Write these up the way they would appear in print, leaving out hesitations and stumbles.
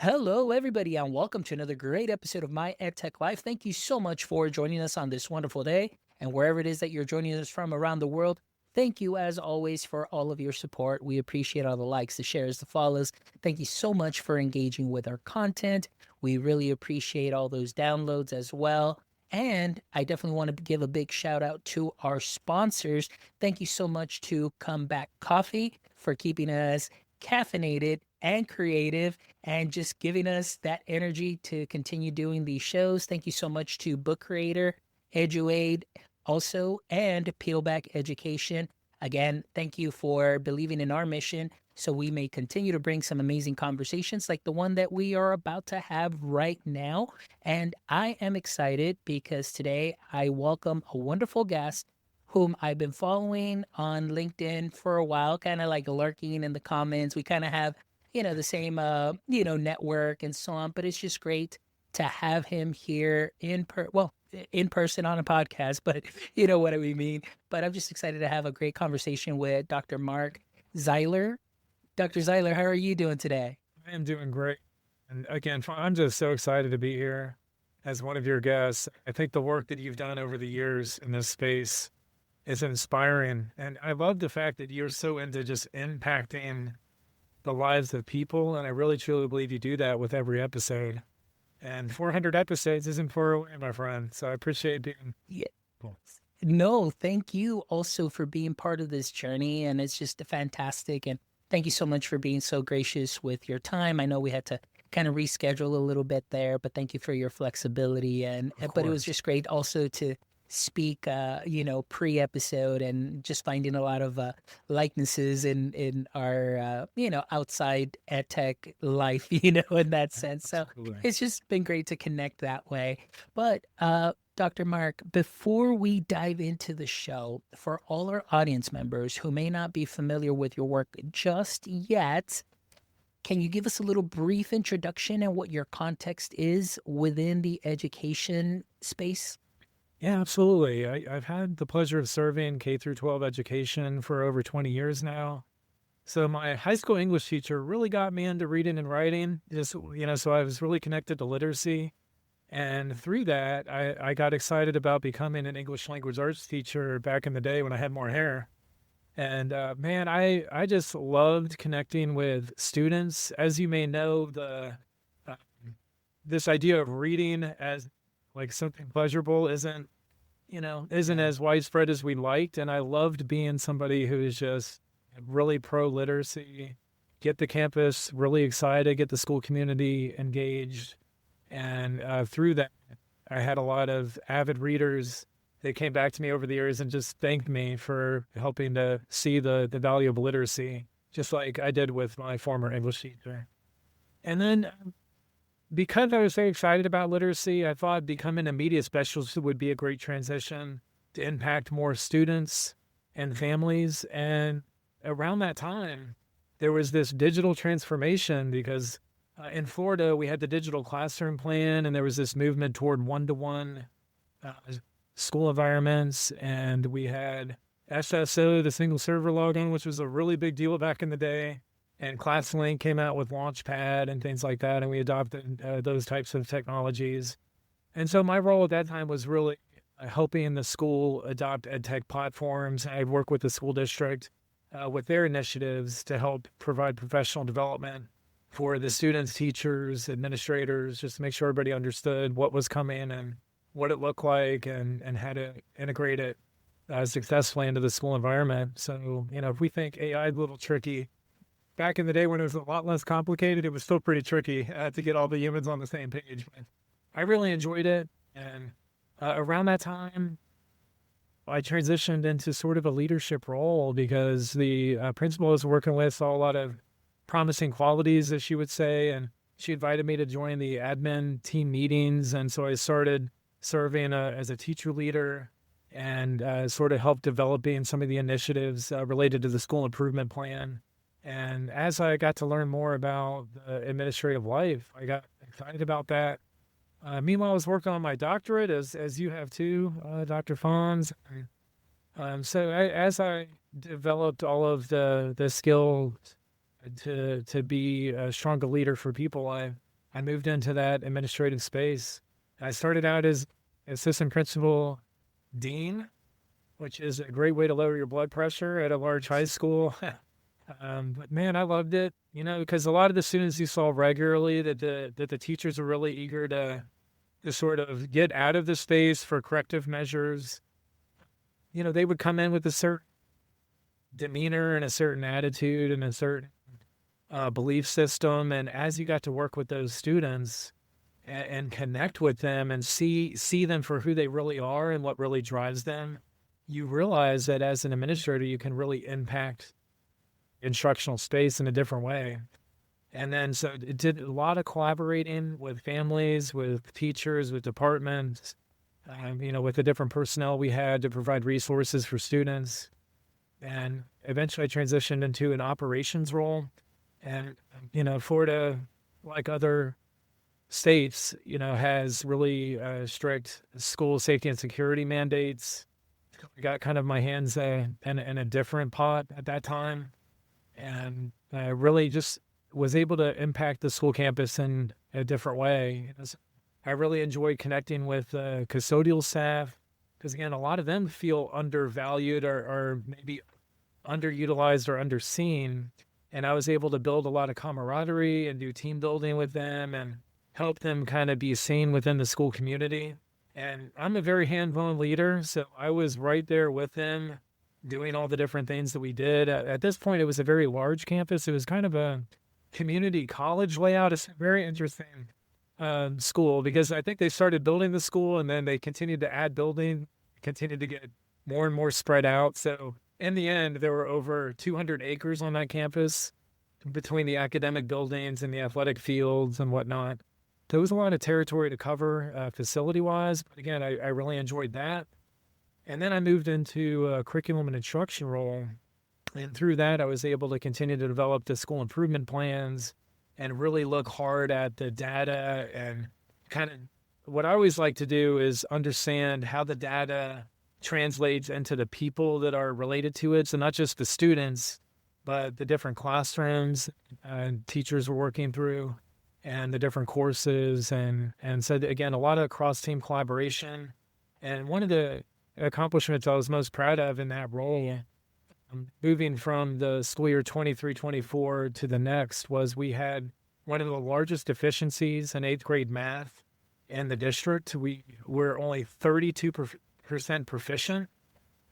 Hello, everybody, and welcome to another great episode of My EdTech Life. Thank you so much for joining us on this wonderful day. And wherever it is that you're joining us from around the world, thank you, as always, for all of your support. We appreciate all the likes, the shares, the follows. Thank you so much for engaging with our content. We really appreciate all those downloads as well. And I definitely want to give a big shout out to our sponsors. Thank you so much to Comeback Coffee for keeping us caffeinated and creative and just giving us that energy to continue doing these shows. Thank you so much to Book Creator, EduAid, also, and Peelback Education. Again, thank you for believing in our mission so we may continue to bring some amazing conversations like the one that we are about to have right now. And I am excited because today I welcome a wonderful guest whom I've been following on LinkedIn for a while, kind of like lurking in the comments. We kind of have the same, network and so on. But it's just great to have him here in person on a podcast, but you know what we mean. But I'm just excited to have a great conversation with Dr. Mark Zeiler. Dr. Zeiler, how are you doing today? I am doing great. And again, I'm just so excited to be here as one of your guests. I think the work that you've done over the years in this space is inspiring. And I love the fact that you're so into just impacting the lives of people. And I really truly believe you do that with every episode. And 400 episodes isn't far away, my friend. So I appreciate being. Yeah. Cool. No, thank you also for being part of this journey. And it's just fantastic. And thank you so much for being so gracious with your time. I know we had to kind of reschedule a little bit there, but thank you for your flexibility. But it was just great also to speak, pre-episode and just finding a lot of likenesses in our, outside EdTech life, in that sense. So it's just been great to connect that way. But Dr. Mark, before we dive into the show, for all our audience members who may not be familiar with your work just yet, can you give us a little brief introduction and what your context is within the education space? Yeah, absolutely. I've had the pleasure of serving K through 12 education for over 20 years now. So my high school English teacher really got me into reading and writing, so I was really connected to literacy. And through that, I got excited about becoming an English language arts teacher back in the day when I had more hair. And man, I just loved connecting with students. As you may know, uh, this idea of reading as like something pleasurable isn't as widespread as we liked. And I loved being somebody who is just really pro literacy, get the campus really excited, get the school community engaged. And through that, I had a lot of avid readers that came back to me over the years and just thanked me for helping to see the value of literacy, just like I did with my former English teacher. And then because I was very excited about literacy, I thought becoming a media specialist would be a great transition to impact more students and families. And around that time, there was this digital transformation because in Florida, we had the digital classroom plan, and there was this movement toward one-to-one school environments. And we had SSO, the single server login, which was a really big deal back in the day. And ClassLink came out with Launchpad and things like that, and we adopted those types of technologies. And so my role at that time was really helping the school adopt EdTech platforms. I'd work with the school district with their initiatives to help provide professional development for the students, teachers, administrators, just to make sure everybody understood what was coming and what it looked like and how to integrate it successfully into the school environment. So, if we think AI is a little tricky, back in the day when it was a lot less complicated, it was still pretty tricky to get all the humans on the same page. But I really enjoyed it. And around that time, I transitioned into sort of a leadership role because the principal I was working with saw a lot of promising qualities, as she would say, and she invited me to join the admin team meetings. And so I started serving as a teacher leader and sort of helped developing some of the initiatives related to the school improvement plan. And as I got to learn more about the administrative life, I got excited about that. Meanwhile, I was working on my doctorate, as you have too, Dr. Fonz. So as I developed all of the skills to be a stronger leader for people, I I moved into that administrative space. I started out as assistant principal dean, which is a great way to lower your blood pressure at a large high school. But man, I loved it, because a lot of the students you saw regularly that the teachers were really eager to sort of get out of the space for corrective measures. They would come in with a certain demeanor and a certain attitude and a certain belief system. And as you got to work with those students and connect with them and see them for who they really are and what really drives them, you realize that as an administrator, you can really impact instructional space in a different way. And then so it did a lot of collaborating with families, with teachers, with departments, with the different personnel we had to provide resources for students. And eventually I transitioned into an operations role. And, Florida, like other states, has really strict school safety and security mandates. I got kind of my hands in a different pot at that time. And I really just was able to impact the school campus in a different way. I really enjoyed connecting with custodial staff because, again, a lot of them feel undervalued or maybe underutilized or underseen. And I was able to build a lot of camaraderie and do team building with them and help them kind of be seen within the school community. And I'm a very hands-on leader, so I was right there with them doing all the different things that we did. At this point, it was a very large campus. It was kind of a community college layout. It's a very interesting school because I think they started building the school and then they continued to add building, continued to get more and more spread out. So in the end, there were over 200 acres on that campus between the academic buildings and the athletic fields and whatnot. There was a lot of territory to cover facility-wise, but again, I really enjoyed that. And then I moved into a curriculum and instruction role. And through that, I was able to continue to develop the school improvement plans and really look hard at the data. And kind of what I always like to do is understand how the data translates into the people that are related to it. So not just the students, but the different classrooms and teachers were working through and the different courses. And so, again, a lot of cross-team collaboration. And one of the accomplishments I was most proud of in that role, moving from the school year 23-24 to the next, was we had one of the largest deficiencies in eighth grade math in the district. We were only 32% proficient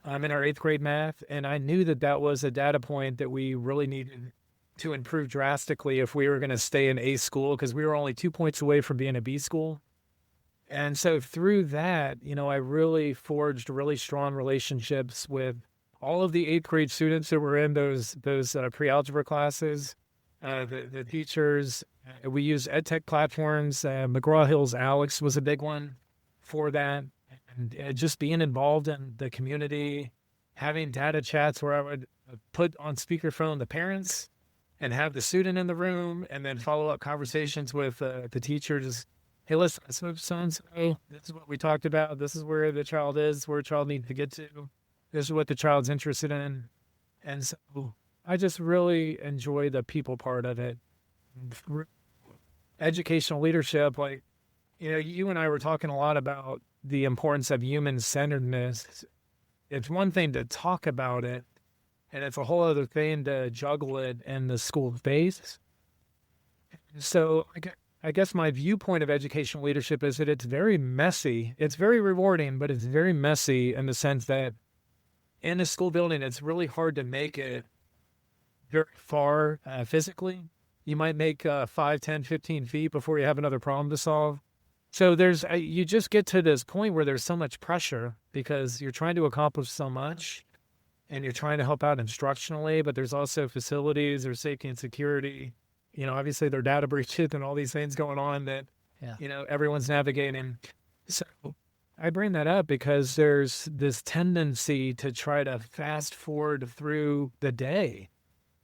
in our eighth grade math, and I knew that was a data point that we really needed to improve drastically if we were going to stay in A school, because we were only 2 points away from being a B school. And so through that, I really forged really strong relationships with all of the eighth grade students that were in those pre-algebra classes, the teachers. We use EdTech platforms. McGraw-Hill's Alex was a big one for that. And just being involved in the community, having data chats where I would put on speakerphone the parents and have the student in the room and then follow-up conversations with the teachers. Hey, listen, so-and-so, this is what we talked about. This is where the child is, where the child needs to get to. This is what the child's interested in. And so I just really enjoy the people part of it. Educational leadership, you and I were talking a lot about the importance of human-centeredness. It's one thing to talk about it, and it's a whole other thing to juggle it in the school space. So I guess my viewpoint of educational leadership is that it's very messy. It's very rewarding, but it's very messy in the sense that in a school building, it's really hard to make it very far physically. You might make 5, 10, 15 feet before you have another problem to solve. So you just get to this point where there's so much pressure because you're trying to accomplish so much and you're trying to help out instructionally, but there's also facilities, there's safety and security. Obviously there are data breaches and all these things going on that, everyone's navigating. So I bring that up because there's this tendency to try to fast forward through the day.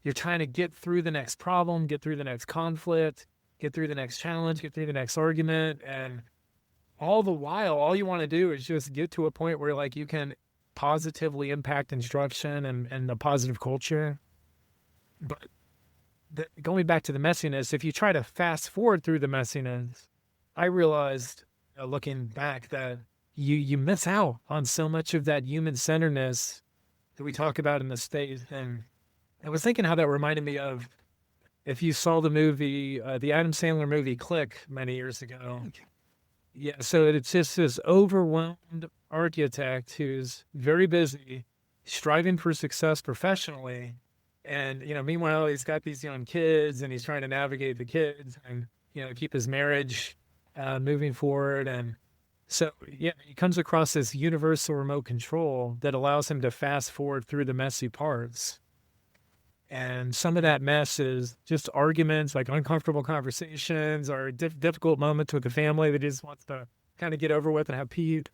You're trying to get through the next problem, get through the next conflict, get through the next challenge, get through the next argument. And all the while, all you want to do is just get to a point where you can positively impact instruction and a positive culture. But going back to the messiness, if you try to fast forward through the messiness, I realized, looking back, that you miss out on so much of that human centeredness that we talk about in the state. And I was thinking how that reminded me of, if you saw the movie, the Adam Sandler movie Click many years ago. Yeah, so it's just this overwhelmed architect who's very busy, striving for success professionally. And, meanwhile, he's got these young kids and he's trying to navigate the kids and, keep his marriage moving forward. And so, yeah, he comes across this universal remote control that allows him to fast forward through the messy parts. And some of that mess is just arguments, like uncomfortable conversations or difficult moments with the family that he just wants to kind of get over with and have peace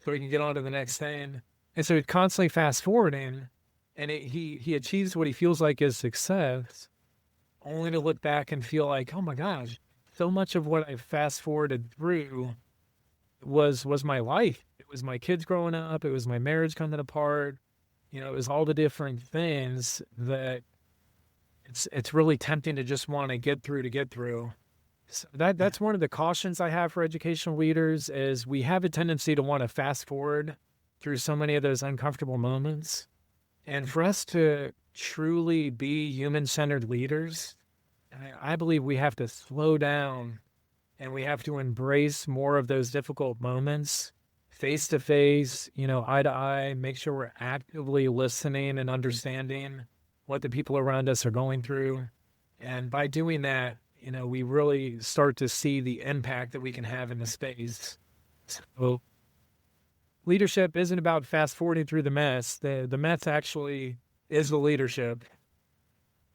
so he can get on to the next thing. And so he's constantly fast forwarding, and he achieves what he feels like is success, only to look back and feel like, oh my gosh, so much of what I fast forwarded through was my life. It was my kids growing up. It was my marriage coming apart. It was all the different things that it's really tempting to just want to get through. So that's one of the cautions I have for educational leaders is we have a tendency to want to fast forward through so many of those uncomfortable moments. And for us to truly be human-centered leaders, I believe we have to slow down and we have to embrace more of those difficult moments face to face, eye to eye, make sure we're actively listening and understanding what the people around us are going through. And by doing that, we really start to see the impact that we can have in the space. So leadership isn't about fast forwarding through the mess. The mess actually is the leadership,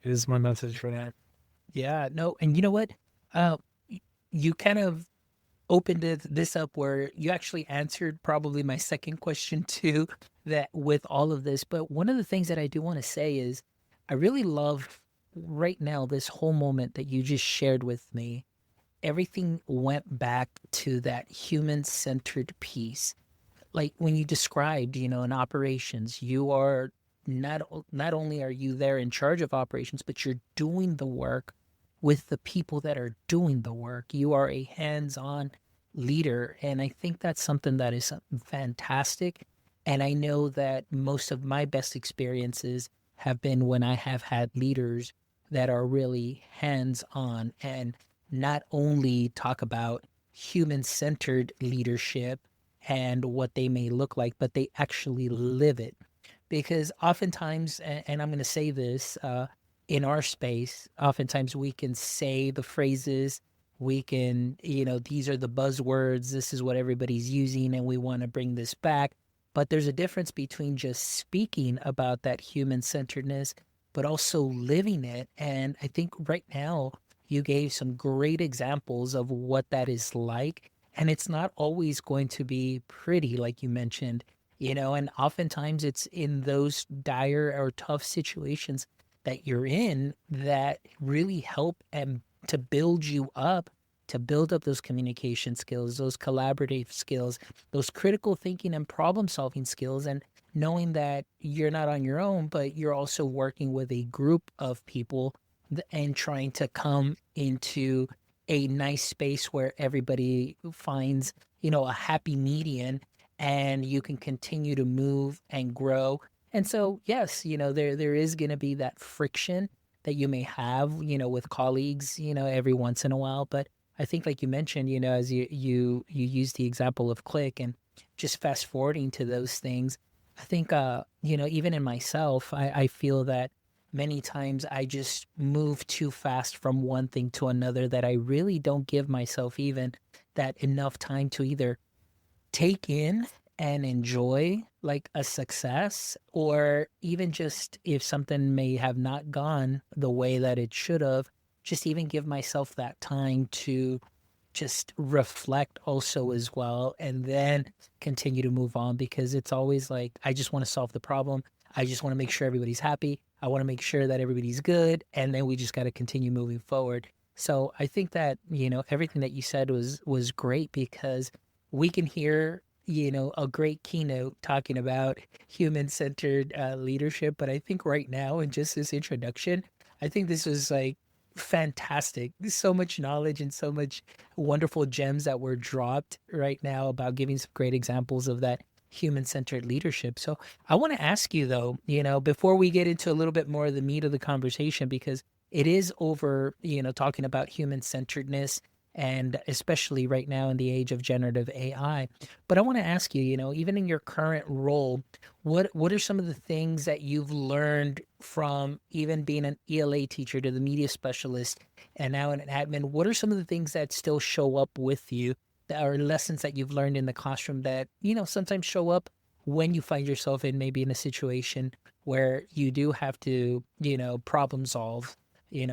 is my message for that. Yeah, no, and you know what? You kind of opened this up where you actually answered probably my second question too, that with all of this. But one of the things that I do want to say is I really love right now this whole moment that you just shared with me. Everything went back to that human-centered piece. Like when you described, in operations, you are not only are you there in charge of operations, but you're doing the work with the people that are doing the work. You are a hands-on leader, and I think that's something that is fantastic. And I know that most of my best experiences have been when I have had leaders that are really hands-on and not only talk about human-centered leadership and what they may look like, but they actually live it. Because oftentimes, and I'm going to say this, in our space, oftentimes we can say the phrases, we can, these are the buzzwords, this is what everybody's using, and we want to bring this back. But there's a difference between just speaking about that human centeredness, but also living it. And I think right now you gave some great examples of what that is like. And it's not always going to be pretty, like you mentioned, and oftentimes it's in those dire or tough situations that you're in that really help and to build you up, to build up those communication skills, those collaborative skills, those critical thinking and problem solving skills, and knowing that you're not on your own, but you're also working with a group of people and trying to come into a nice space where everybody finds, a happy median and you can continue to move and grow. And so, yes, there is going to be that friction that you may have, with colleagues, every once in a while. But I think, like you mentioned, as you use the example of Click and just fast forwarding to those things, I think, even in myself, I feel that many times I just move too fast from one thing to another that I really don't give myself even that enough time to either take in and enjoy like a success, or even just if something may have not gone the way that it should have, just even give myself that time to just reflect also as well, and then continue to move on, because it's always like I just want to solve the problem. I just want to make sure everybody's happy. I want to make sure that everybody's good, and then we just got to continue moving forward. So I think that, everything that you said was great, because we can hear, a great keynote talking about human-centered leadership, but I think right now in just this introduction, I think this was like fantastic. There's so much knowledge and so much wonderful gems that were dropped right now about giving some great examples of that human-centered leadership. So I want to ask you though, before we get into a little bit more of the meat of the conversation, because it is over, talking about human-centeredness and especially right now in the age of generative AI. But I want to ask you, even in your current role, what are some of the things that you've learned from even being an ELA teacher to the media specialist and now an admin? What are some of the things that still show up with you that are lessons that you've learned in the classroom that, sometimes show up when you find yourself in a situation where you do have to, problem solve,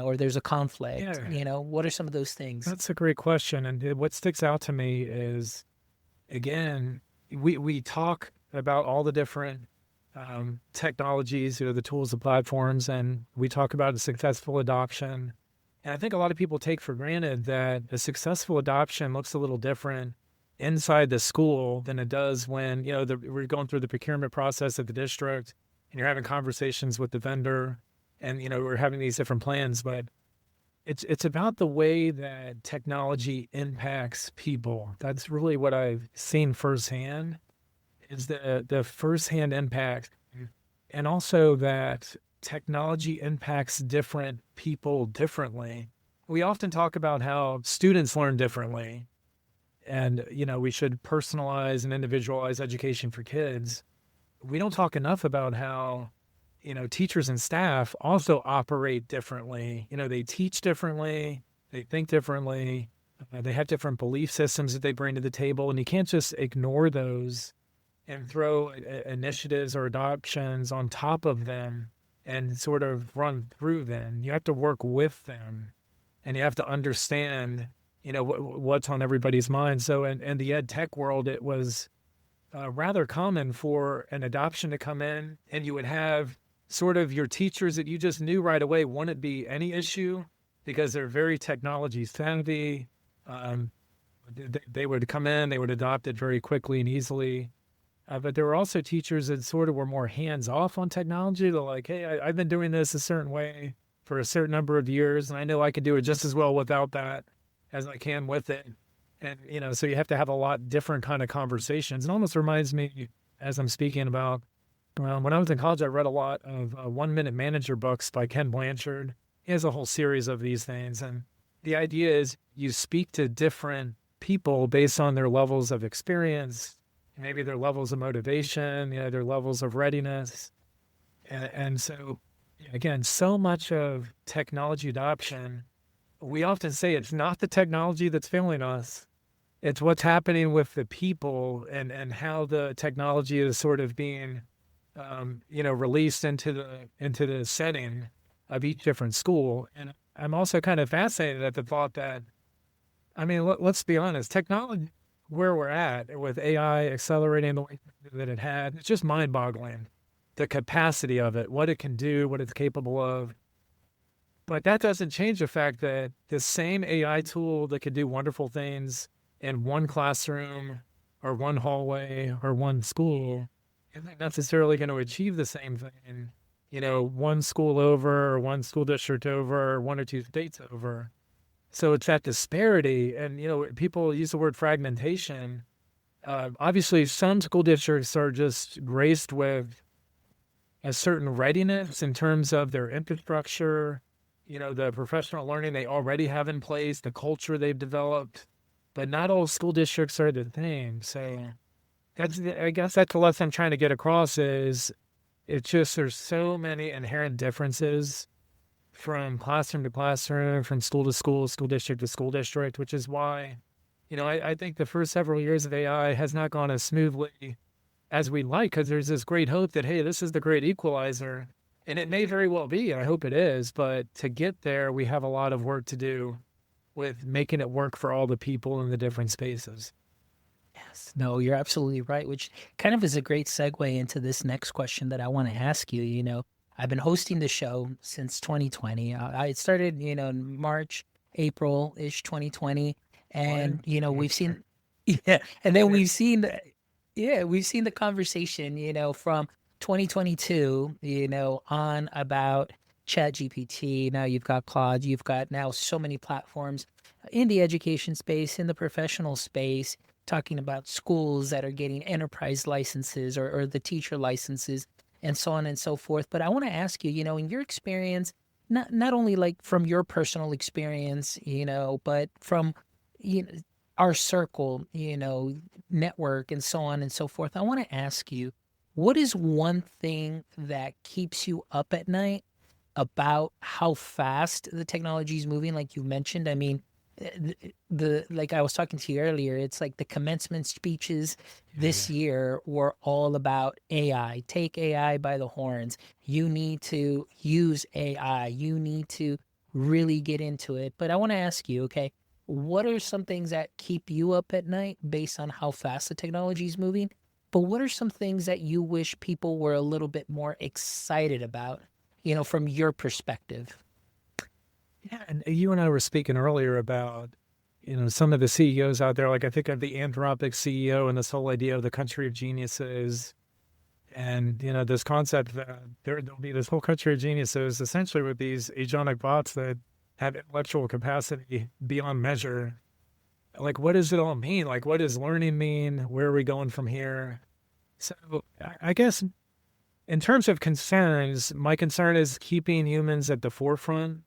or there's a conflict, Yeah, what are some of those things? that's a great question. And what sticks out to me is, again, we talk about all the different technologies, the tools, the platforms, and we talk about a successful adoption. And I think a lot of people take for granted that a successful adoption looks a little different inside the school than it does when, we're going through the procurement process at the district and you're having conversations with the vendor and, we're having these different plans. But it's about the way that technology impacts people. That's really what I've seen firsthand is the firsthand impact. And also that technology impacts different people differently. We often talk about how students learn differently and, we should personalize and individualize education for kids. We don't talk enough about how, teachers and staff also operate differently. They teach differently, they think differently, they have different belief systems that they bring to the table, and you can't just ignore those and throw initiatives or adoptions on top of them and sort of run through them. You have to work with them and you have to understand, what's on everybody's mind. So in the ed tech world, it was rather common for an adoption to come in and you would have sort of your teachers that you just knew right away wouldn't be any issue because they're very technology savvy. They would come in, they would adopt it very quickly and easily. But there were also teachers that sort of were more hands off on technology. They're like, hey, I've been doing this a certain way for a certain number of years, and I know I can do it just as well without that as I can with it. And, so you have to have a lot different kind of conversations. It almost reminds me, as I'm speaking about, when I was in college, I read a lot of 1 Minute Manager books by Ken Blanchard. He has a whole series of these things. And the idea is you speak to different people based on their levels of experience, maybe their levels of motivation, their levels of readiness. And so, again, so much of technology adoption, we often say it's not the technology that's failing us. It's what's happening with the people and how the technology is sort of being, released into the setting of each different school. And I'm also kind of fascinated at the thought that, let's be honest, technology, where we're at with AI accelerating the way that it had, it's just mind-boggling. The capacity of it, what it can do, what it's capable of. But that doesn't change the fact that the same AI tool that could do wonderful things in one classroom or one hallway or one school isn't necessarily going to achieve the same thing, one school over or one school district over or one or two states over. So it's that disparity. And, people use the word fragmentation. Obviously, some school districts are just graced with a certain readiness in terms of their infrastructure, the professional learning they already have in place, the culture they've developed. But not all school districts are the same. So I guess that's the lesson I'm trying to get across is it's just there's so many inherent differences from classroom to classroom, from school to school, school district to school district, which is why, I think the first several years of AI has not gone as smoothly as we'd like because there's this great hope that, hey, this is the great equalizer. And it may very well be, and I hope it is, but to get there, we have a lot of work to do with making it work for all the people in the different spaces. Yes. No, you're absolutely right, which kind of is a great segue into this next question that I want to ask you. I've been hosting the show since 2020. I started, in March, April-ish 2020. And, we've seen, yeah, and then we've seen the conversation, from 2022, on about Chat GPT, now you've got Claude, you've got now so many platforms in the education space, in the professional space, talking about schools that are getting enterprise licenses or the teacher licenses and so on and so forth. But I want to ask you, in your experience, not only like from your personal experience, but from you know, our circle, network and so on and so forth. I want to ask you, what is one thing that keeps you up at night about how fast the technology is moving, like you mentioned? I mean, the like I was talking to you earlier, it's like the commencement speeches Yeah. this year were all about AI. Take AI by the horns. You need to use AI. You need to really get into it. But I want to ask you, okay, what are some things that keep you up at night based on how fast the technology is moving? But what are some things that you wish people were a little bit more excited about, from your perspective? Yeah, and you and I were speaking earlier about, some of the CEOs out there. Like I think of the Anthropic CEO and this whole idea of the country of geniuses, and this concept that there'll be this whole country of geniuses, essentially with these agonic bots that have intellectual capacity beyond measure. Like, what does it all mean? Like, what does learning mean? Where are we going from here? So, I guess in terms of concerns, my concern is keeping humans at the forefront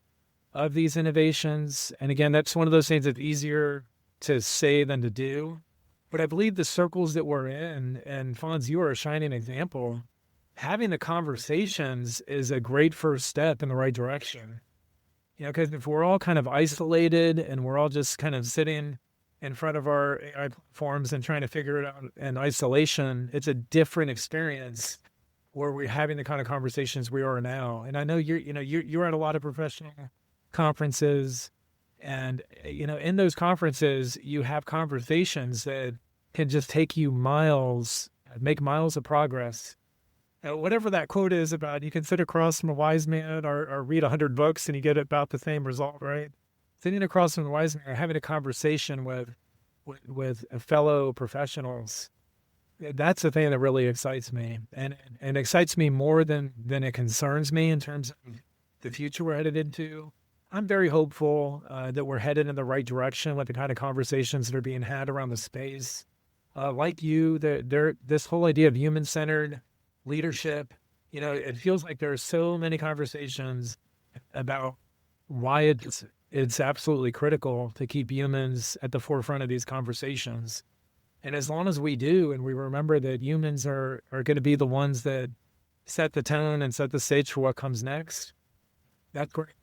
of these innovations. And again, that's one of those things that's easier to say than to do. But I believe the circles that we're in, and Fonz, you are a shining example, having the conversations is a great first step in the right direction. Because if we're all kind of isolated and we're all just kind of sitting in front of our AI platforms and trying to figure it out in isolation, it's a different experience where we're having the kind of conversations we are now. And I know you're at a lot of professional conferences, and in those conferences you have conversations that can just take you miles, make miles of progress. Whatever that quote is about, you can sit across from a wise man or read 100 books and you get about the same result, right? Sitting across from a wise man or having a conversation with fellow professionals, that's the thing that really excites me, and excites me more than it concerns me in terms of the future we're headed into. I'm very hopeful that we're headed in the right direction with the kind of conversations that are being had around the space. Like you, this whole idea of human-centered leadership, it feels like there are so many conversations about why it's absolutely critical to keep humans at the forefront of these conversations. And as long as we do, and we remember that humans are going to be the ones that set the tone and set the stage for what comes next, that's great.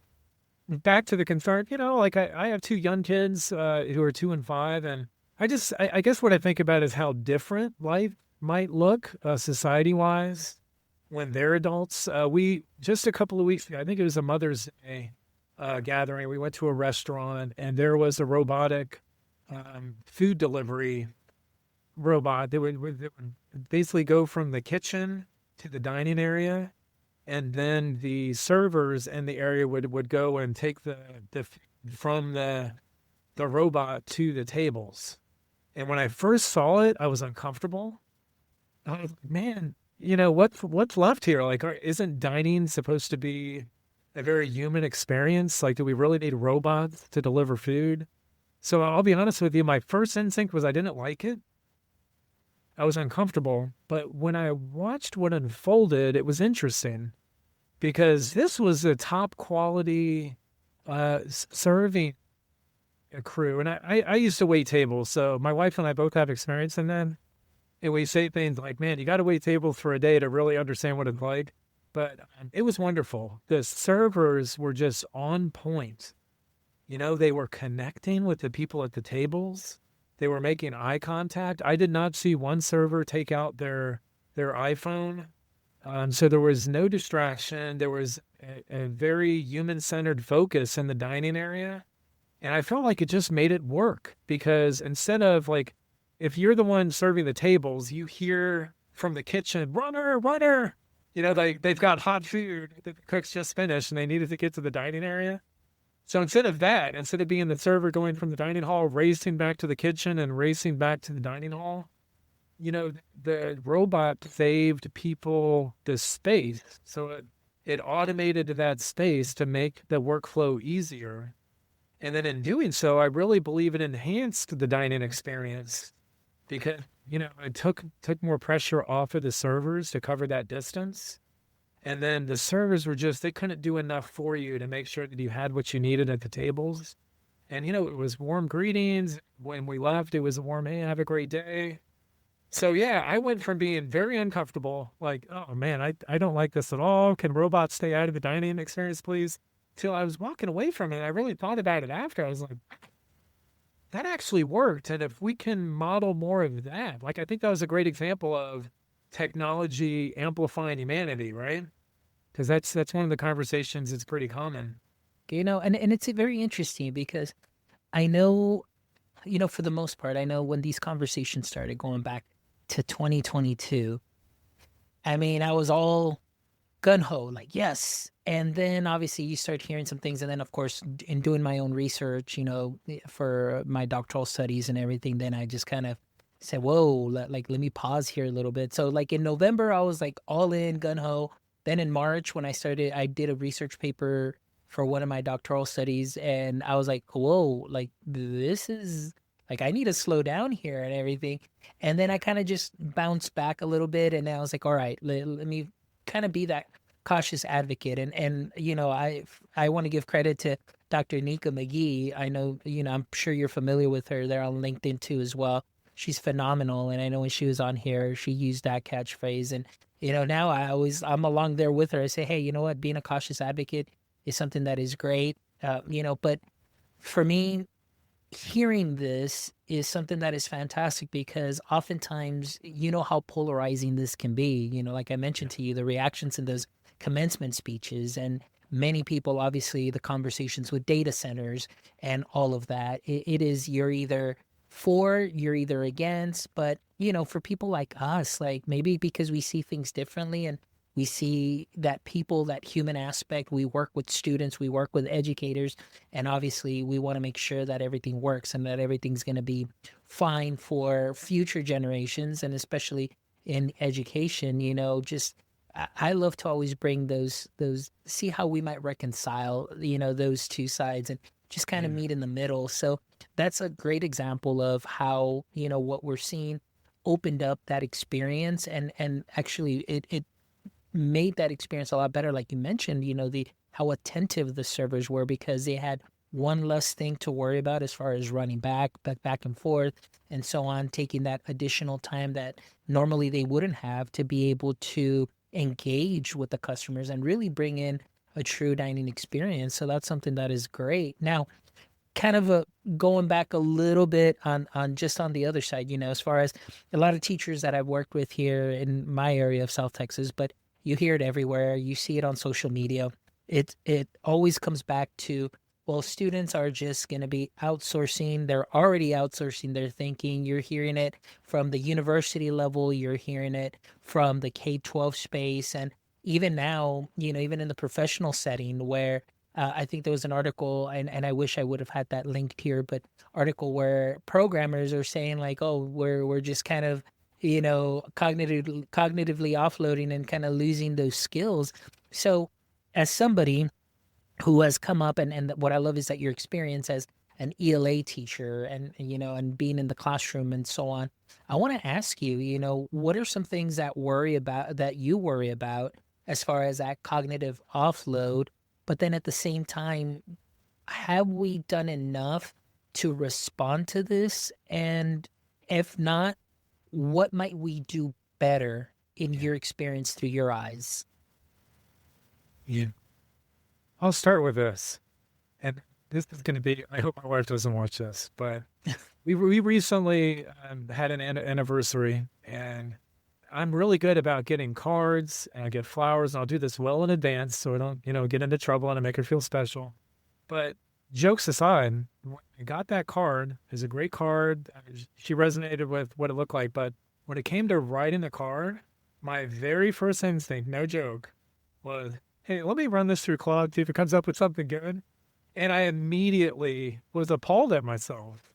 Back to the concern, like I have two young kids who are 2 and 5, and I guess what I think about is how different life might look society-wise when they're adults. We just a couple of weeks ago, I think it was a Mother's Day gathering, we went to a restaurant and there was a robotic food delivery robot that would basically go from the kitchen to the dining area, and then the servers in the area would go and take the from the robot to the tables. And when I first saw it, I was uncomfortable. I was like, man, what's left here? Like, isn't dining supposed to be a very human experience? Like, do we really need robots to deliver food? So I'll be honest with you, my first instinct was I didn't like it. I was uncomfortable. But when I watched what unfolded, it was interesting because this was a top quality serving crew. And I used to wait tables. So my wife and I both have experience in that. And we say things like, man, you got to wait tables for a day to really understand what it's like. But it was wonderful. The servers were just on point. They were connecting with the people at the tables. They were making eye contact. I did not see one server take out their iPhone. So there was no distraction. There was a very human-centered focus in the dining area. And I felt like it just made it work because instead of like, if you're the one serving the tables, you hear from the kitchen, runner, runner. Like they've got hot food that the cooks just finished and they needed to get to the dining area. So instead of being the server going from the dining hall, racing back to the kitchen and racing back to the dining hall, the robot saved people the space. So it automated that space to make the workflow easier. And then in doing so, I really believe it enhanced the dining experience because, it took more pressure off of the servers to cover that distance. And then the servers they couldn't do enough for you to make sure that you had what you needed at the tables. And, it was warm greetings. When we left, it was a warm, hey, have a great day. So, yeah, I went from being very uncomfortable, like, oh, man, I don't like this at all. Can robots stay out of the dining experience, please? Till I was walking away from it. I really thought about it after. I was like, that actually worked. And if we can model more of that, like, I think that was a great example of technology amplifying humanity, right? Because that's one of the conversations that's pretty common. And it's very interesting because I know, for the most part, I know when these conversations started going back to 2022, I mean, I was all gun ho, like, yes. And then obviously you start hearing some things. And then, of course, in doing my own research, for my doctoral studies and everything, then I just kind of said, whoa, let me pause here a little bit. So, like, in November, I was like all in gun ho. Then in March, when I did a research paper for one of my doctoral studies. And I was like, whoa, like, this is like, I need to slow down here and everything. And then I kind of just bounced back a little bit. And I was like, all right, let me kind of be that cautious advocate. And I want to give credit to Dr. Nika McGee. I know, I'm sure you're familiar with her. They're on LinkedIn too as well. She's phenomenal. And I know when she was on here, she used that catchphrase. And now I'm along there with her. I say, hey, you know what, being a cautious advocate is something that is great. But for me, hearing this is something that is fantastic because oftentimes, how polarizing this can be. Like I mentioned to you, the reactions in those commencement speeches, and many people, obviously, the conversations with data centers and all of that. It is, you're either for, you're either against. But, for people like us, like maybe because we see things differently and we see that people, that human aspect, we work with students, we work with educators, and obviously we want to make sure that everything works and that everything's going to be fine for future generations. And especially in education, just I love to always bring those see how we might reconcile, those two sides and just kind of Yeah. meet in the middle. So that's a great example of how, what we're seeing opened up that experience, and actually it made that experience a lot better. Like you mentioned, the how attentive the servers were because they had one less thing to worry about as far as running back and forth and so on, taking that additional time that normally they wouldn't have to be able to engage with the customers and really bring in a true dining experience. So that's something that is great. Now, kind of going back a little bit on just on the other side, as far as a lot of teachers that I've worked with here in my area of South Texas, but you hear it everywhere. You see it on social media. It always comes back to, well, students are just going to be outsourcing. They're already outsourcing their thinking. You're hearing it from the university level. You're hearing it from the K-12 space. And even now, even in the professional setting where I think there was an article, and I wish I would have had that linked here, but article where programmers are saying like, oh, we're just kind of, cognitively offloading and kind of losing those skills. So as somebody who has come up, and what I love is that your experience as an ELA teacher and, and being in the classroom and so on, I want to ask you, what are some things that you worry about as far as that cognitive offload? But then at the same time, have we done enough to respond to this? And if not, what might we do better in Yeah. your experience through your eyes? Yeah. I'll start with this. And this is going to be, I hope my wife doesn't watch this, but we recently had an anniversary, and I'm really good about getting cards and I get flowers, and I'll do this well in advance so I don't, get into trouble and I make her feel special. But jokes aside, when I got that card, it's a great card. She resonated with what it looked like. But when it came to writing the card, my very first instinct, no joke, was, hey, let me run this through Claude, see if it comes up with something good. And I immediately was appalled at myself.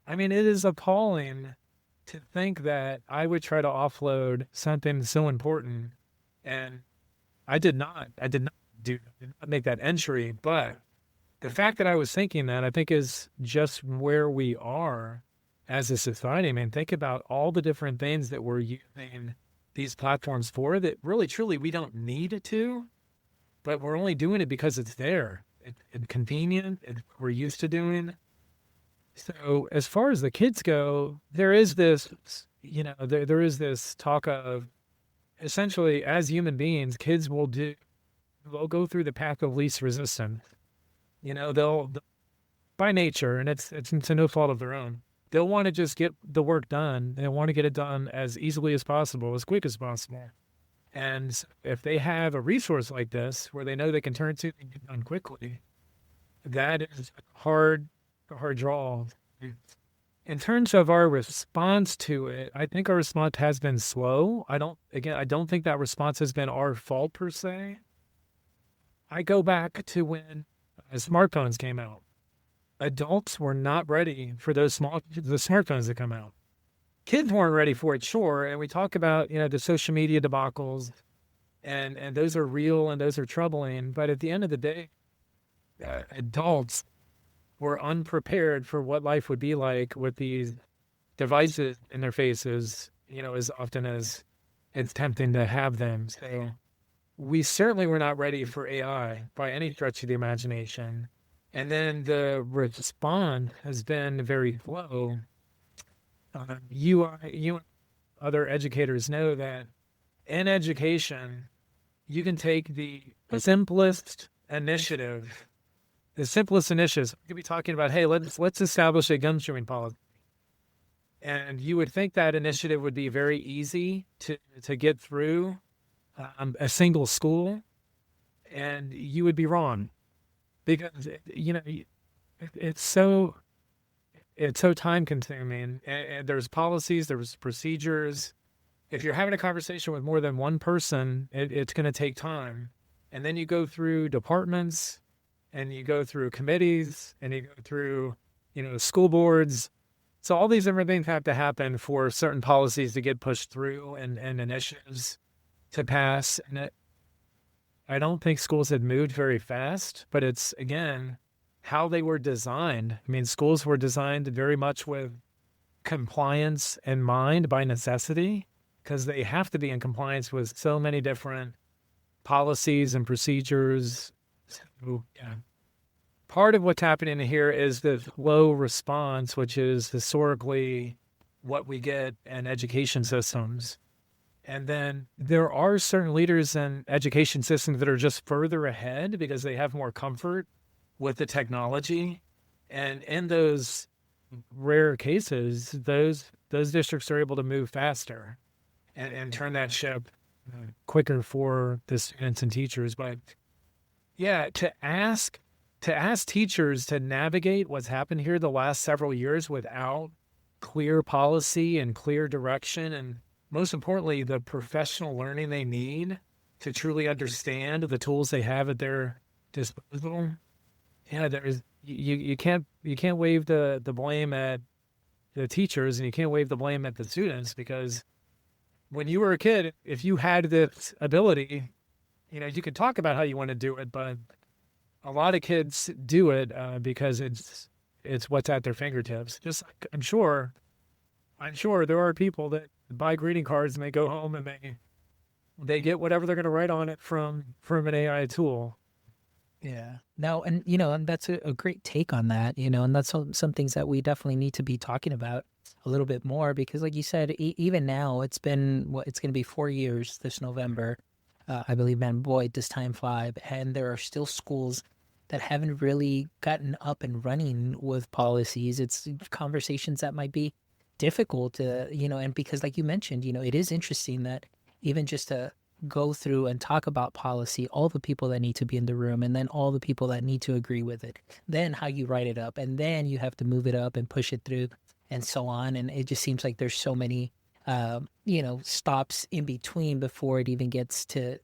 I mean, it is appalling to think that I would try to offload something so important. And did not make that entry, but the fact that I was thinking that, I think, is just where we are as a society. I mean, think about all the different things that we're using these platforms for that really, truly, we don't need it to, but we're only doing it because it's there. It's convenient. We're used to doing. So as far as the kids go, there is this, there is this talk of essentially as human beings, kids they'll go through the path of least resistance. They'll by nature, and it's to no fault of their own. They'll want to just get the work done. They want to get it done as easily as possible, as quick as possible. And if they have a resource like this where they know they can turn to and get done quickly, that is a hard draw. In terms of our response to it, I think our response has been slow. I don't think that response has been our fault per se. I go back to when smartphones came out. Adults were not ready for the smartphones that come out. Kids weren't ready for it, sure. And we talk about, the social media debacles, and those are real and those are troubling. But at the end of the day, adults were unprepared for what life would be like with these devices in their faces, as often as it's tempting to have them. So we certainly were not ready for AI by any stretch of the imagination. And then the response has been very slow. You and other educators know that in education, you can take the simplest initiative. The simplest initiatives. We could be talking about, hey, let's establish a gum-chewing policy. And you would think that initiative would be very easy to get through a single school, and you would be wrong. Because, it's so time consuming, and there's policies, there's procedures. If you're having a conversation with more than one person, it's going to take time. And then you go through departments, and you go through committees, and you go through, school boards. So all these different things have to happen for certain policies to get pushed through and initiatives to pass. And I don't think schools had moved very fast, but it's, again, how they were designed. I mean, schools were designed very much with compliance in mind by necessity, because they have to be in compliance with so many different policies and procedures. So, yeah. Part of what's happening here is the low response, which is historically what we get in education systems. And then there are certain leaders in education systems that are just further ahead because they have more comfort with the technology. And in those rare cases, those districts are able to move faster and turn that ship quicker for the students and teachers. But yeah, to ask teachers to navigate what's happened here the last several years without clear policy and clear direction, and most importantly, the professional learning they need to truly understand the tools they have at their disposal. Yeah, you can't wave the blame at the teachers, and you can't wave the blame at the students, because when you were a kid, if you had this ability, you could talk about how you want to do it, but a lot of kids do it because it's what's at their fingertips. Just like I'm sure there are people that buy greeting cards and they go home and they get whatever they're going to write on it from an AI tool. Yeah. No, and that's a great take on that, and that's some things that we definitely need to be talking about a little bit more, because like you said, even now it's been, it's going to be 4 years this November. I believe, man, boy, does time fly. And there are still schools that haven't really gotten up and running with policies. It's conversations that might be difficult to, and because like you mentioned, it is interesting that even just to go through and talk about policy, all the people that need to be in the room, and then all the people that need to agree with it, then how you write it up, and then you have to move it up and push it through and so on. And it just seems like there's so many stops in between before it even gets to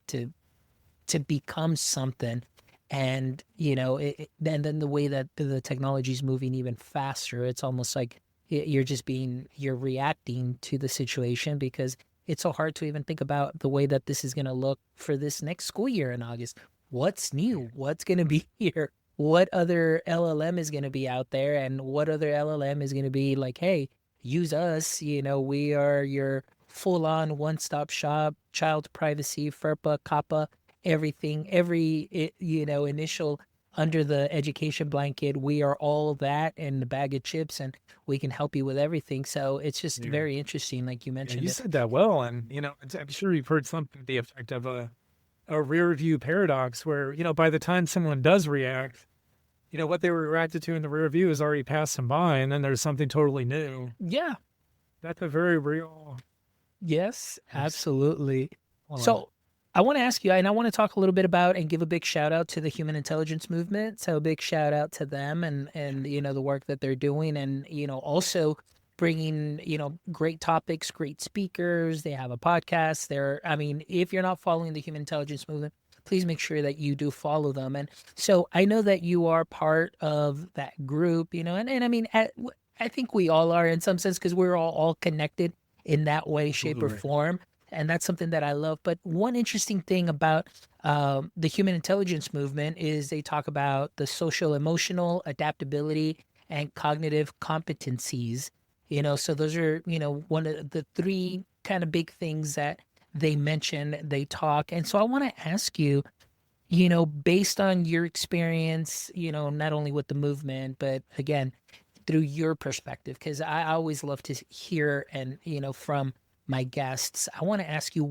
become something. And then the way that the technology is moving even faster, it's almost like you're reacting to the situation, because it's so hard to even think about the way that this is going to look for this next school year in August. What's new? What's going to be here? What other LLM is going to be out there? And what other LLM is going to be like, hey, use us. We are your full on one stop shop, child privacy, FERPA, COPPA, everything, initial under the education blanket. We are all that and the bag of chips, and we can help you with everything. So it's just Yeah. very interesting, like you Yeah, mentioned you it. said that well, and I'm sure you've heard something to the effect of a rear view paradox, where by the time someone does react, what they were reacted to in the rear view has already passed them by, and then there's something totally new. Yeah. That's a very real. Yes, Yes. absolutely. Hold on. So I want to ask you, and I want to talk a little bit about and give a big shout out to the human intelligence movement. So a big shout out to them and the work that they're doing, and also bringing great topics, great speakers. They have a podcast. I mean, if you're not following the human intelligence movement, please make sure that you do follow them. And so I know that you are part of that group, and I mean, I think we all are in some sense, because we're all connected in that way, shape, or Absolutely. form. And that's something that I love. But one interesting thing about the human intelligence movement is they talk about the social emotional adaptability and cognitive competencies. So those are, one of the three kind of big things that they mention, they talk. And so I want to ask you, based on your experience, not only with the movement, but again, through your perspective, because I always love to hear and from my guests. I want to ask you,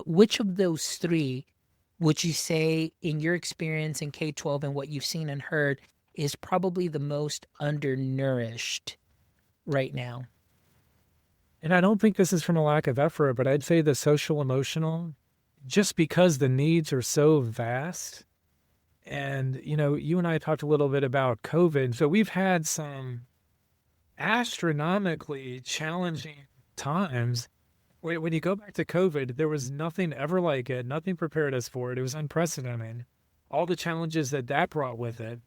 which of those three would you say, in your experience in K-12 and what you've seen and heard, is probably the most undernourished right now? And I don't think this is from a lack of effort, but I'd say the social emotional, just because the needs are so vast. And, you and I talked a little bit about COVID. So we've had some astronomically challenging times. When you go back to COVID, there was nothing ever like it. Nothing prepared us for it. It was unprecedented. All the challenges that brought with it.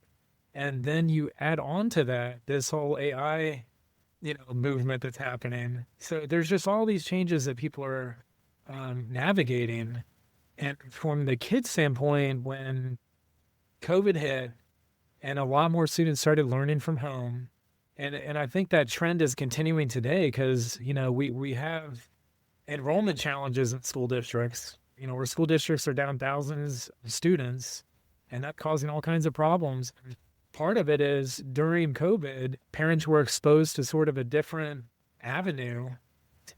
And then you add on to that this whole AI, movement that's happening. So there's just all these changes that people are navigating. And from the kids' standpoint, when COVID hit and a lot more students started learning from home, and I think that trend is continuing today because, we have enrollment challenges in school districts, where school districts are down thousands of students, and that causing all kinds of problems. Part of it is during COVID, parents were exposed to sort of a different avenue to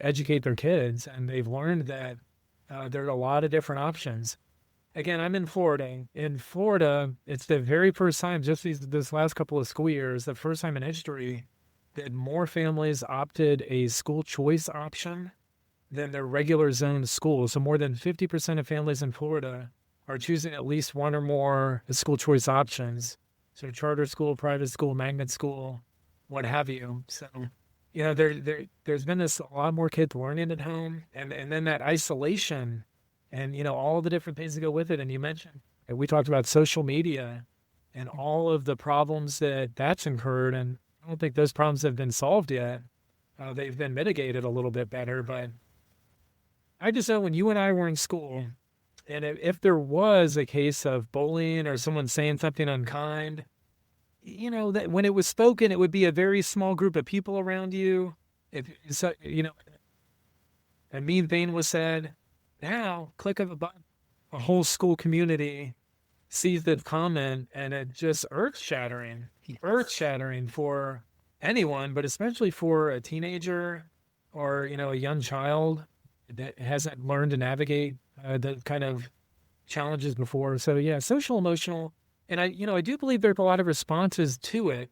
educate their kids, and they've learned that there are a lot of different options. Again, I'm in Florida. In Florida, it's the very first time, just this last couple of school years, the first time in history that more families opted a school choice option than their regular zone school. So more than 50% of families in Florida are choosing at least one or more school choice options. So charter school, private school, magnet school, what have you. So, there's been a lot more kids learning at home, and then that isolation, and all the different things that go with it. And you mentioned, and we talked about social media, and all of the problems that's incurred. And I don't think those problems have been solved yet. They've been mitigated a little bit better, but I just know when you and I were in school, and if there was a case of bullying or someone saying something unkind, that when it was spoken, it would be a very small group of people around you. If so, a mean thing was said, now click of a button, a whole school community sees the comment, and it just earth shattering for anyone, but especially for a teenager or a young child that hasn't learned to navigate the kind of challenges before. So yeah, social emotional, and I do believe there's a lot of responses to it.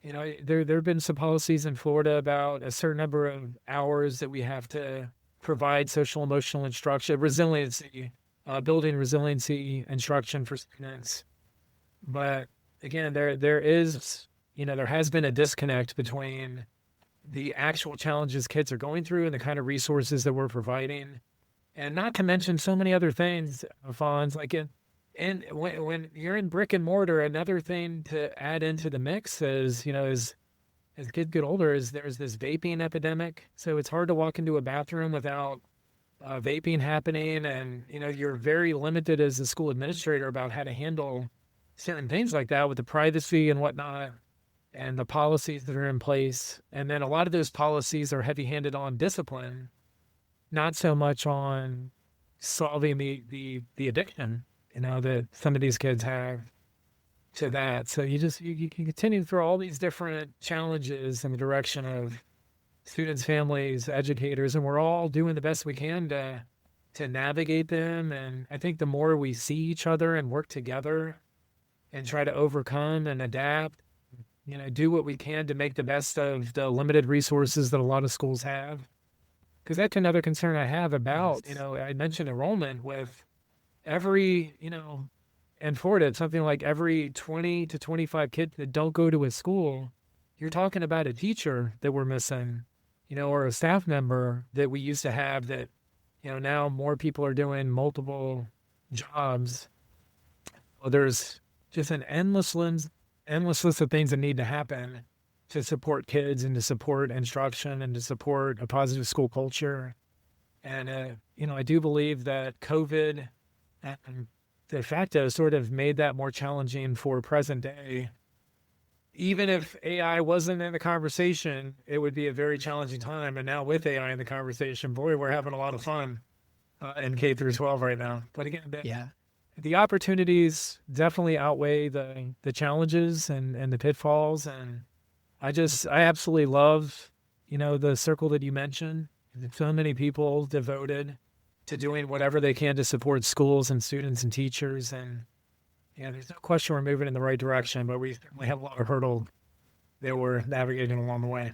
There have been some policies in Florida about a certain number of hours that we have to provide social emotional instruction, resiliency, building resiliency instruction for students. But again, there has been a disconnect between the actual challenges kids are going through and the kind of resources that we're providing, and not to mention so many other things, Fonz, like and when you're in brick and mortar, another thing to add into the mix is as kids get older is there's this vaping epidemic. So it's hard to walk into a bathroom without vaping happening. And, you're very limited as a school administrator about how to handle certain things like that with the privacy and whatnot and the policies that are in place. And then a lot of those policies are heavy handed on discipline, not so much on solving the addiction, that some of these kids have to that. So you can continue through all these different challenges in the direction of students, families, educators, and we're all doing the best we can to navigate them. And I think the more we see each other and work together and try to overcome and adapt, do what we can to make the best of the limited resources that a lot of schools have. Because that's another concern I have about, Yes. I mentioned enrollment with every, and for it, something like every 20 to 25 kids that don't go to a school, you're talking about a teacher that we're missing, or a staff member that we used to have that, now more people are doing multiple jobs. Well, there's just an endless list of things that need to happen to support kids and to support instruction and to support a positive school culture. And, I do believe that COVID and de facto sort of made that more challenging for present day. Even if AI wasn't in the conversation, it would be a very challenging time. And now with AI in the conversation, boy, we're having a lot of fun in K through 12 right now. But again, Yeah. the opportunities definitely outweigh the challenges and the pitfalls. And I absolutely love, the circle that you mentioned. So many people devoted to doing whatever they can to support schools and students and teachers. And yeah, there's no question we're moving in the right direction, but we certainly have a lot of hurdles that we're navigating along the way.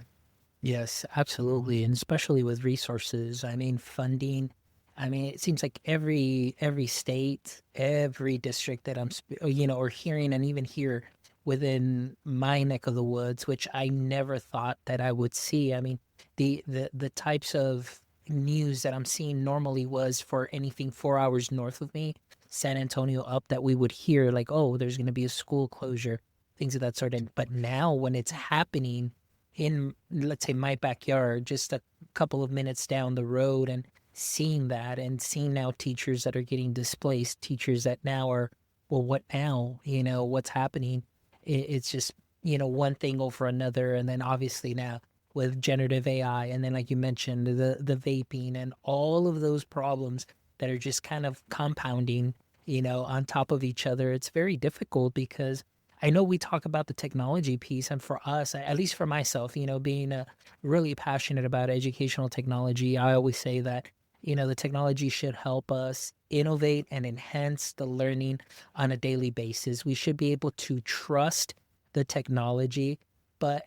Yes, absolutely, and especially with resources. I mean, funding. I mean, it seems like every state, every district that or hearing, and even here within my neck of the woods, which I never thought that I would see. I mean, the types of news that I'm seeing normally was for anything 4 hours north of me, San Antonio up, that we would hear like, oh, there's going to be a school closure, things of that sort. But now when it's happening in, let's say, my backyard, just a couple of minutes down the road, and seeing that and seeing now teachers that are getting displaced, teachers that now are, well, what now? What's happening? It's just, one thing over another. And then obviously now with generative AI, and then like you mentioned, the vaping and all of those problems that are just kind of compounding, on top of each other. It's very difficult because I know we talk about the technology piece, and for us, at least for myself, being really passionate about educational technology, I always say that, the technology should help us innovate and enhance the learning on a daily basis. We should be able to trust the technology,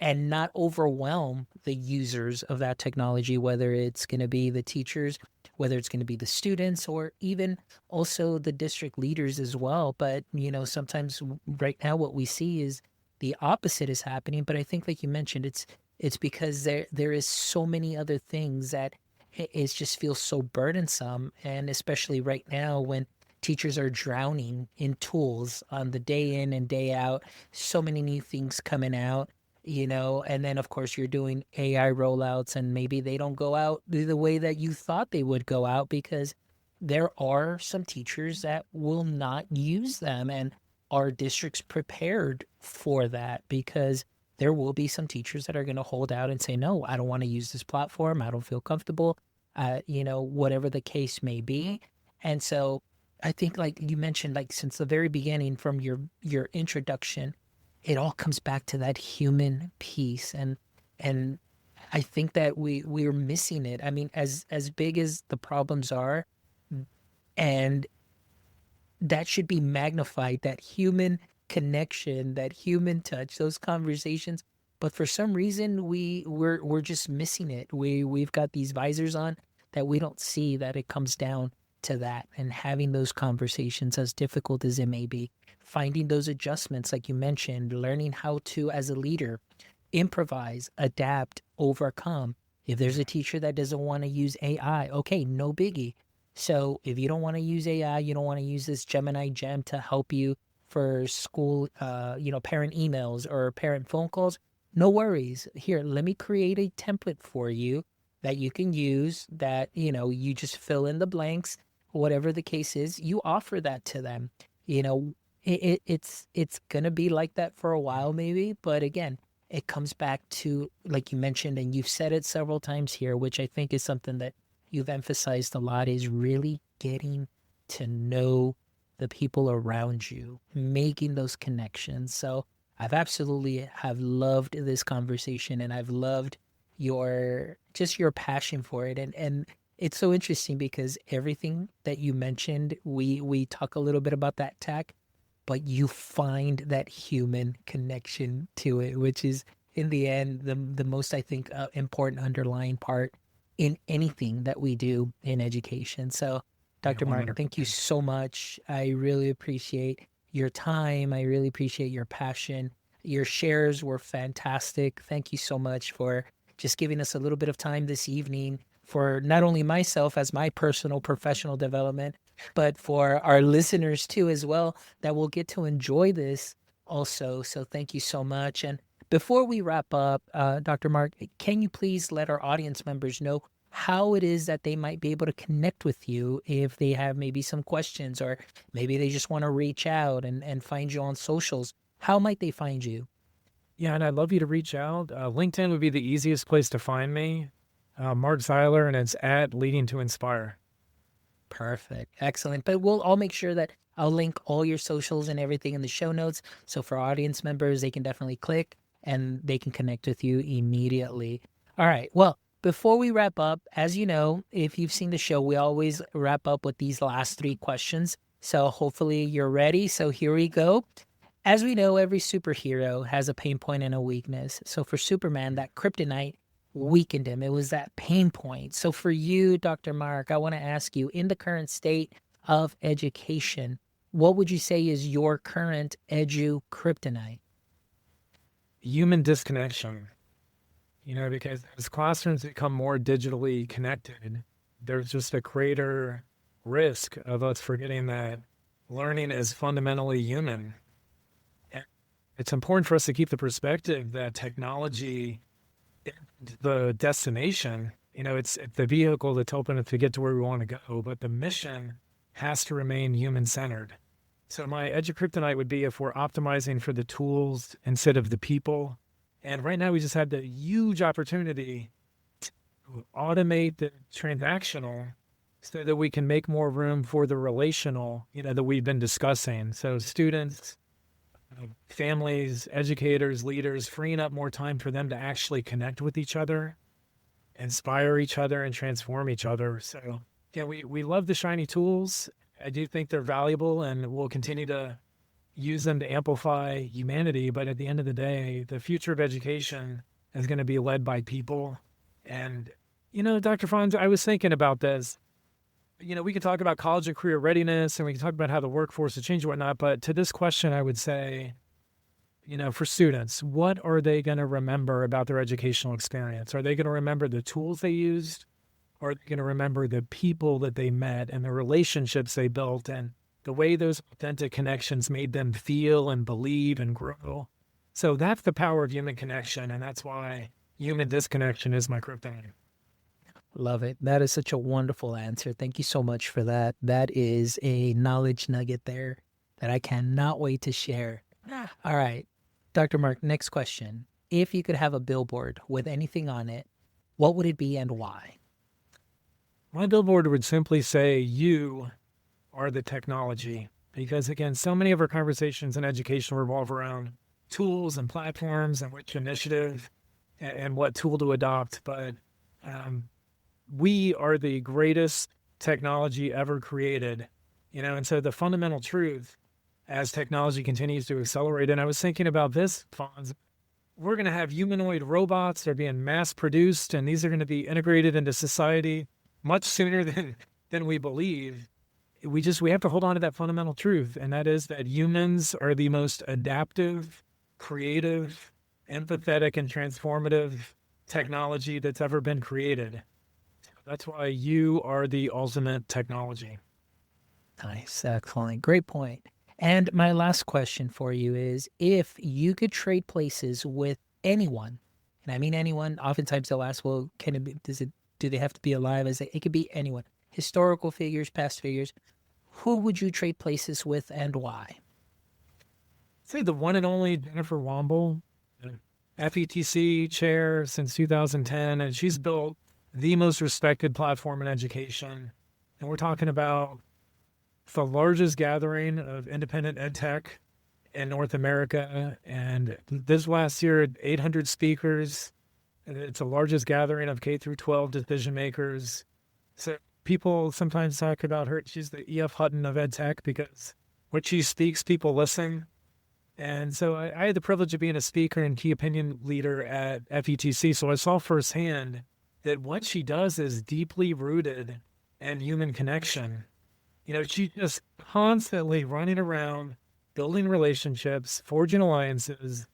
and not overwhelm the users of that technology, whether it's going to be the teachers, whether it's going to be the students, or even also the district leaders as well. But, sometimes right now what we see is the opposite is happening. But I think, like you mentioned, it's because there is so many other things that it just feels so burdensome. And especially right now when teachers are drowning in tools on the day in and day out, so many new things coming out, and then of course you're doing AI rollouts, and maybe they don't go out the way that you thought they would go out, because there are some teachers that will not use them. And our district's prepared for that, because there will be some teachers that are going to hold out and say, no, I don't want to use this platform. I don't feel comfortable, whatever the case may be. And so I think, like you mentioned, like since the very beginning, from your introduction, it all comes back to that human piece. And I think that we're missing it. I mean, as big as the problems are, and that should be magnified, that human connection, that human touch, those conversations. But for some reason, we're just missing it. We've got these visors on that we don't see that it comes down to that, and having those conversations, as difficult as it may be, finding those adjustments, like you mentioned, learning how to, as a leader, improvise, adapt, overcome. If there's a teacher that doesn't want to use AI, okay, no biggie. So if you don't want to use AI, you don't want to use this Gemini gem to help you for school, parent emails or parent phone calls, no worries. Here, let me create a template for you that you can use that, you just fill in the blanks, whatever the case is, you offer that to them. You know, it's gonna be like that for a while maybe, but again, it comes back to, like you mentioned, and you've said it several times here, which I think is something that you've emphasized a lot, is really getting to know the people around you, making those connections. So I've absolutely have loved this conversation, and I've loved your passion for it. And it's so interesting because everything that you mentioned, we talk a little bit about that tech, but you find that human connection to it, which is in the end the most, I think, important underlying part in anything that we do in education. So, Yeah, Dr. Mark, thank you 100%. so much. I really appreciate your time. I really appreciate your passion. Your shares were fantastic. Thank you so much for just giving us a little bit of time this evening for not only myself as my personal professional development, but for our listeners too, as well, that will get to enjoy this also. So thank you so much. And before we wrap up, Dr. Mark, can you please let our audience members know how it is that they might be able to connect with you if they have maybe some questions, or maybe they just want to reach out and find you on socials? How might they find you? Yeah, and I'd love you to reach out. LinkedIn would be the easiest place to find me. Mark Zeiler, and it's at Leading to Inspire. Perfect. Excellent. But we'll all make sure that I'll link all your socials and everything in the show notes. So for audience members, they can definitely click and they can connect with you immediately. All right. Well, before we wrap up, as you know, if you've seen the show, we always wrap up with these last three questions. So hopefully you're ready. So here we go. As we know, every superhero has a pain point and a weakness. So for Superman, that kryptonite weakened him. It was that pain point. So for you, Dr. Mark, I want to ask you, in the current state of education, what would you say is your current edu kryptonite? Human disconnection, because as classrooms become more digitally connected, there's just a greater risk of us forgetting that learning is fundamentally human. And it's important for us to keep the perspective that technology isn't the destination. It's the vehicle that's helping us to get to where we want to go, but the mission has to remain human centered. So my edge of kryptonite would be if we're optimizing for the tools instead of the people. And right now we just had the huge opportunity to automate the transactional so that we can make more room for the relational, that we've been discussing. So students, families, educators, leaders, freeing up more time for them to actually connect with each other, inspire each other, and transform each other. So yeah, we love the shiny tools. I do think they're valuable, and we'll continue to use them to amplify humanity. But at the end of the day, the future of education is going to be led by people. And, Dr. Fonz, I was thinking about this. We can talk about college and career readiness, and we can talk about how the workforce has changed and whatnot. But to this question, I would say, for students, what are they going to remember about their educational experience? Are they going to remember the tools they used? Or are they going to remember the people that they met and the relationships they built and the way those authentic connections made them feel and believe and grow? So that's the power of human connection, and that's why human disconnection is my kryptonite. Love it. That is such a wonderful answer. Thank you so much for that. That is a knowledge nugget there that I cannot wait to share. All right, Dr. Mark, next question. If you could have a billboard with anything on it, what would it be and why? My billboard would simply say, "You are the technology." Because again, so many of our conversations in education revolve around tools and platforms and which initiative and what tool to adopt. But we are the greatest technology ever created, and so the fundamental truth as technology continues to accelerate, and I was thinking about this, Fonz, we're going to have humanoid robots that are being mass produced, and these are going to be integrated into society much sooner than we believe. We have to hold on to that fundamental truth, and that is that humans are the most adaptive, creative, empathetic, and transformative technology that's ever been created. That's why you are the ultimate technology. Nice. Excellent. Great point. And my last question for you is, if you could trade places with anyone, and I mean anyone. Oftentimes they'll ask, well, can it be, do they have to be alive? I say, it could be anyone. Historical figures, past figures. Who would you trade places with and why? Say the one and only Jennifer Womble, FETC chair since 2010, and she's built the most respected platform in education. And we're talking about the largest gathering of independent ed tech in North America. And this last year, 800 speakers. It's the largest gathering of K through 12 decision makers. So people sometimes talk about her. She's the E.F. Hutton of ed tech because when she speaks, people listen. And so I had the privilege of being a speaker and key opinion leader at FETC. So I saw firsthand that what she does is deeply rooted in human connection. You know, she's just constantly running around, building relationships, forging alliances,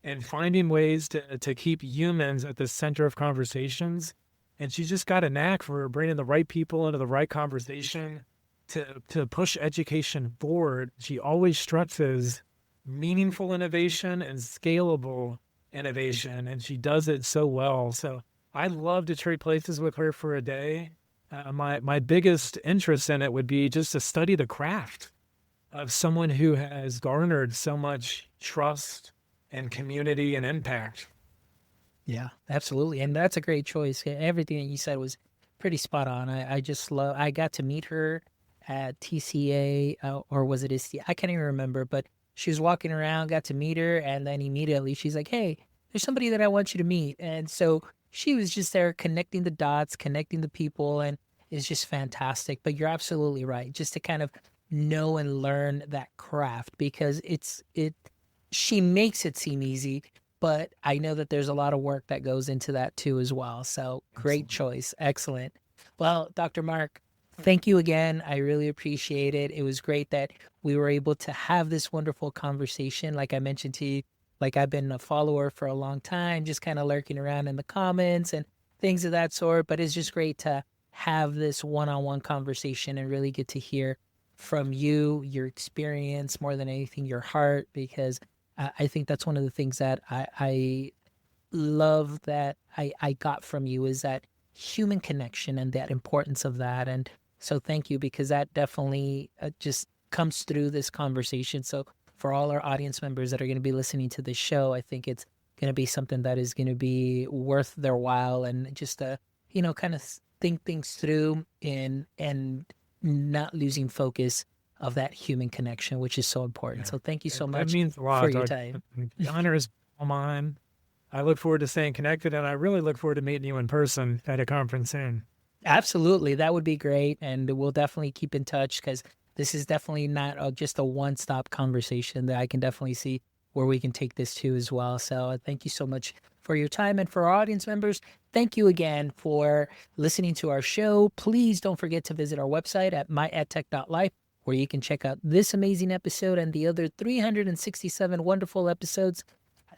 and finding ways to keep humans at the center of conversations. And she's just got a knack for bringing the right people into the right conversation to push education forward. She always stresses meaningful innovation and scalable innovation, and she does it so well. So I'd love to trade places with her for a day. My biggest interest in it would be just to study the craft of someone who has garnered so much trust and community and impact. Yeah, absolutely. And that's a great choice. Everything that you said was pretty spot on. I just love, I got to meet her at TCA, or was it ISTEA? I can't even remember, but she was walking around, got to meet her, and then immediately she's like, hey, there's somebody that I want you to meet. And so she was just there connecting the dots, connecting the people, and it's just fantastic. But you're absolutely right. Just to kind of know and learn that craft, because she makes it seem easy, but I know that there's a lot of work that goes into that too as well. So great choice. Excellent. Well, Dr. Mark, thank you again. I really appreciate it. It was great that we were able to have this wonderful conversation. Like I mentioned to you, like I've been a follower for a long time, just kind of lurking around in the comments and things of that sort. But it's just great to have this one-on-one conversation and really get to hear from you, your experience, more than anything, your heart, because I think that's one of the things that I love that I got from you is that human connection and that importance of that. And so thank you, because that definitely just comes through this conversation. So for all our audience members that are going to be listening to this show, I think it's going to be something that is going to be worth their while, and just to, kind of think things through and not losing focus of that human connection, which is so important. So thank you so much that means a lot, for your time. The honor is all mine. I look forward to staying connected, and I really look forward to meeting you in person at a conference soon. Absolutely. That would be great. And we'll definitely keep in touch, because this is definitely not just a one-stop conversation. That I can definitely see where we can take this to as well. So thank you so much for your time. And for our audience members, thank you again for listening to our show. Please don't forget to visit our website at myedtech.life, where you can check out this amazing episode and the other 367 wonderful episodes.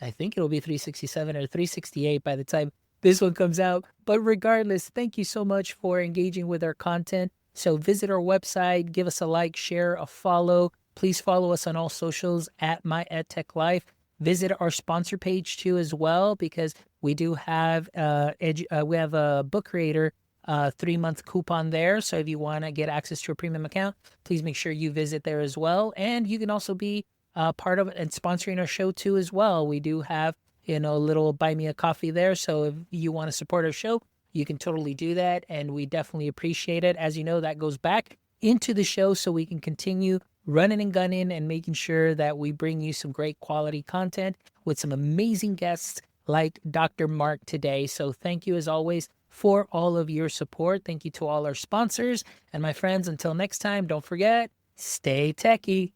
I think it'll be 367 or 368 by the time this one comes out. But regardless, thank you so much for engaging with our content. So visit our website, give us a like, share, a follow. Please follow us on all socials at My EdTech Life. Visit our sponsor page too as well, because we do have we have a Book Creator 3-month coupon there. So if you want to get access to a premium account, please make sure you visit there as well. And you can also be part of it and sponsoring our show too as well. We do have, a little buy me a coffee there. So if you want to support our show, you can totally do that. And we definitely appreciate it. As you know, that goes back into the show so we can continue running and gunning and making sure that we bring you some great quality content with some amazing guests like Dr. Mark today. So thank you as always for all of your support. Thank you to all our sponsors. And my friends, until next time, don't forget, stay techie.